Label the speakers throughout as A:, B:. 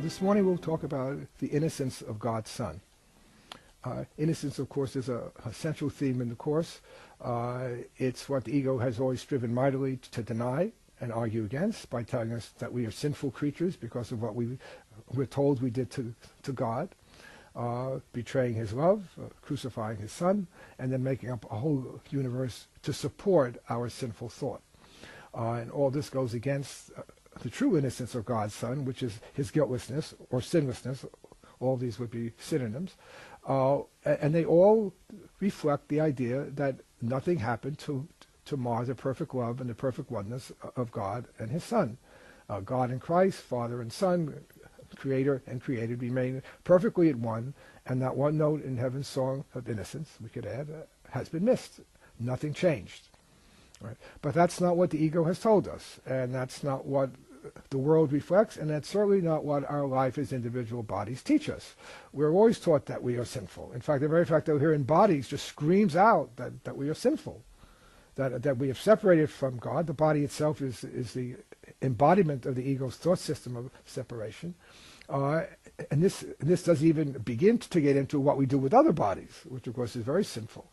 A: This morning we'll talk about the innocence of God's Son. Innocence, of course, is a central theme in the Course. It's what the ego has always striven mightily to deny and argue against by telling us that we are sinful creatures because of what we're told we did to God, betraying his love, crucifying his Son, and then making up a whole universe to support our sinful thought. And all this goes against the true innocence of God's Son, which is his guiltlessness or sinlessness. All these would be synonyms. And they all reflect the idea that nothing happened to mar the perfect love and the perfect oneness of God and his Son. God and Christ, Father and Son, Creator and created remain perfectly at one, and that one note in heaven's song of innocence, we could add, has been missed. Nothing changed. Right? But that's not what the ego has told us, and that's not what the world reflects, and that's certainly not what our life as individual bodies teach us. We're always taught that we are sinful. In fact, the very fact that we're here in bodies just screams out that we are sinful, that we have separated from God. The body itself is the embodiment of the ego's thought system of separation. And this doesn't even begin to get into what we do with other bodies, which of course is very sinful.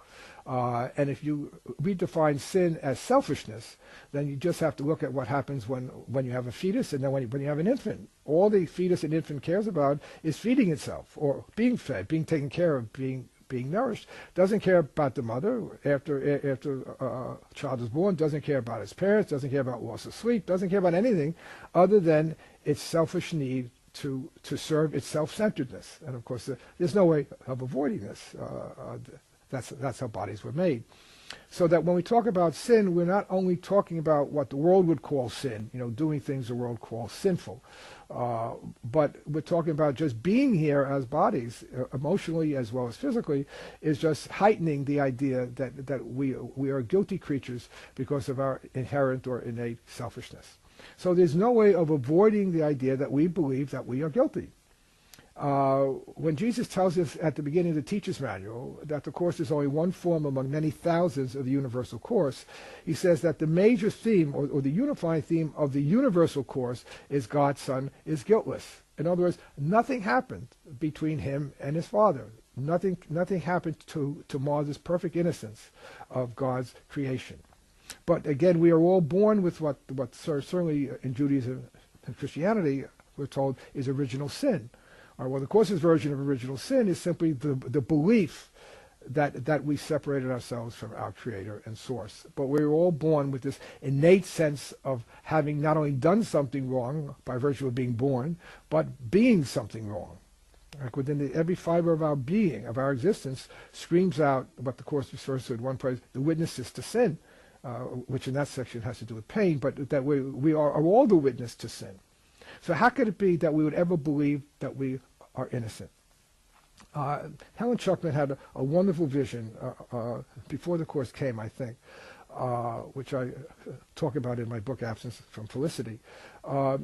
A: And if you redefine sin as selfishness, then you just have to look at what happens when you have a fetus and then when you have an infant. All the fetus and infant cares about is feeding itself, or being fed, being taken care of, being nourished. Doesn't care about the mother after a child is born, doesn't care about his parents, doesn't care about loss of sleep, doesn't care about anything other than its selfish need to serve its self-centeredness. And of course, there's no way of avoiding this. That's how bodies were made. So that when we talk about sin, we're not only talking about what the world would call sin, doing things the world calls sinful, but we're talking about just being here as bodies, emotionally as well as physically, is just heightening the idea that we are guilty creatures because of our inherent or innate selfishness. So there's no way of avoiding the idea that we believe that we are guilty. When Jesus tells us at the beginning of the Teacher's Manual that the Course is only one form among many thousands of the Universal Course, he says that the major theme, or the unifying theme of the Universal Course, is God's Son is guiltless. In other words, nothing happened between him and his Father. Nothing happened to mar this perfect innocence of God's creation. But again, we are all born with what certainly in Judaism and Christianity we're told is original sin. Well, the Course's version of original sin is simply the belief that we separated ourselves from our Creator and Source. But we were all born with this innate sense of having not only done something wrong by virtue of being born, but being something wrong. Like within every fiber of our being, of our existence, screams out what the Course refers to in one place, the witnesses to sin, which in that section has to do with pain, but that we are all the witness to sin. So how could it be that we would ever believe that we are innocent? Helen Schucman had a wonderful vision before the Course came, I think, which I talk about in my book, Absence from Felicity,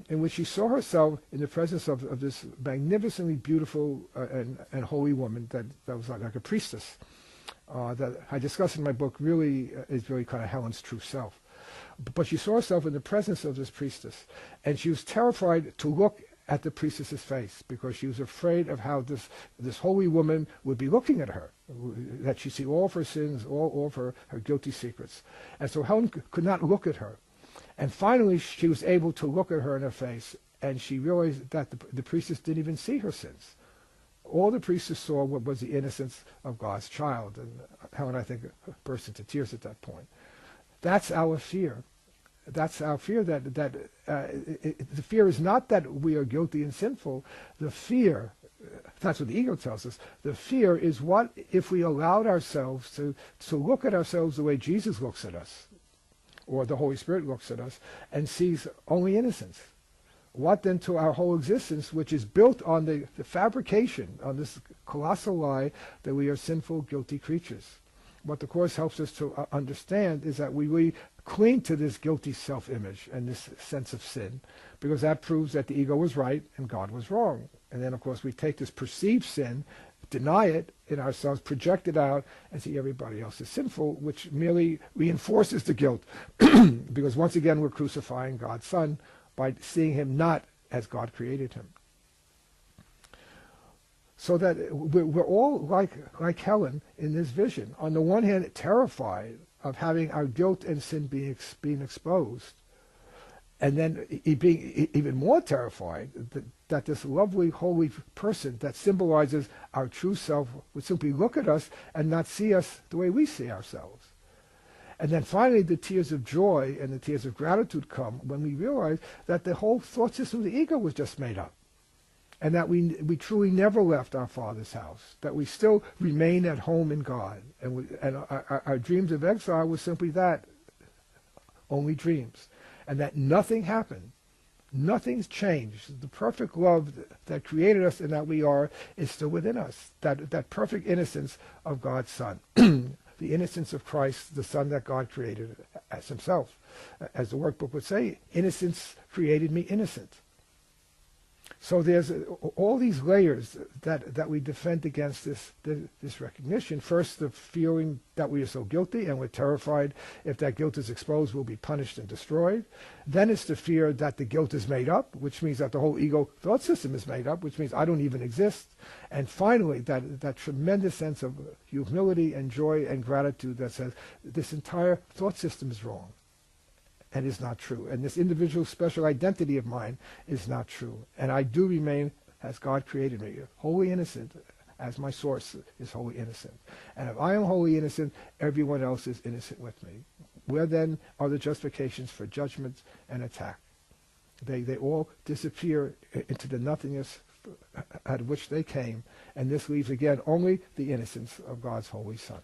A: in which she saw herself in the presence of this magnificently beautiful and holy woman that was like a priestess. That I discuss in my book really is really kind of Helen's true self. But she saw herself in the presence of this priestess, and she was terrified to look at the priestess's face because she was afraid of how this holy woman would be looking at her, that she'd see all of her sins, all of her guilty secrets. And so Helen could not look at her. And finally, she was able to look at her in her face, and she realized that the priestess didn't even see her sins. All the priestess saw was the innocence of God's child. And Helen, I think, burst into tears at that point. That's our fear. That's our fear that the fear is not that we are guilty and sinful. The fear, that's what the ego tells us, the fear is what if we allowed ourselves to look at ourselves the way Jesus looks at us, or the Holy Spirit looks at us, and sees only innocence. What then to our whole existence, which is built on the fabrication, on this colossal lie that we are sinful, guilty creatures. What the Course helps us to understand is that we cling to this guilty self-image and this sense of sin, because that proves that the ego was right and God was wrong. And then, of course, we take this perceived sin, deny it in ourselves, project it out, and see everybody else is sinful, which merely reinforces the guilt, because once again we're crucifying God's Son by seeing him not as God created him. So that we're all like Helen in this vision. On the one hand, terrified of having our guilt and sin being exposed, and then being even more terrified that this lovely, holy person that symbolizes our true self would simply look at us and not see us the way we see ourselves. And then finally the tears of joy and the tears of gratitude come when we realize that the whole thought system of the ego was just made up. And that we truly never left our Father's house, that we still remain at home in God. And our dreams of exile was simply that, only dreams. And that nothing happened. Nothing's changed. The perfect love that created us and that we are is still within us. That perfect innocence of God's Son. The innocence of Christ, the Son that God created as himself. As the workbook would say, innocence created me innocent. So there's all these layers that we defend against this recognition. First, the feeling that we are so guilty and we're terrified if that guilt is exposed, we'll be punished and destroyed. Then it's the fear that the guilt is made up, which means that the whole ego thought system is made up, which means I don't even exist. And finally, that tremendous sense of humility and joy and gratitude that says this entire thought system is wrong and is not true. And this individual special identity of mine is not true. And I do remain as God created me, wholly innocent, as my source is wholly innocent. And if I am wholly innocent, everyone else is innocent with me. Where then are the justifications for judgment and attack? They all disappear into the nothingness out of which they came, and this leaves again only the innocence of God's Holy Son.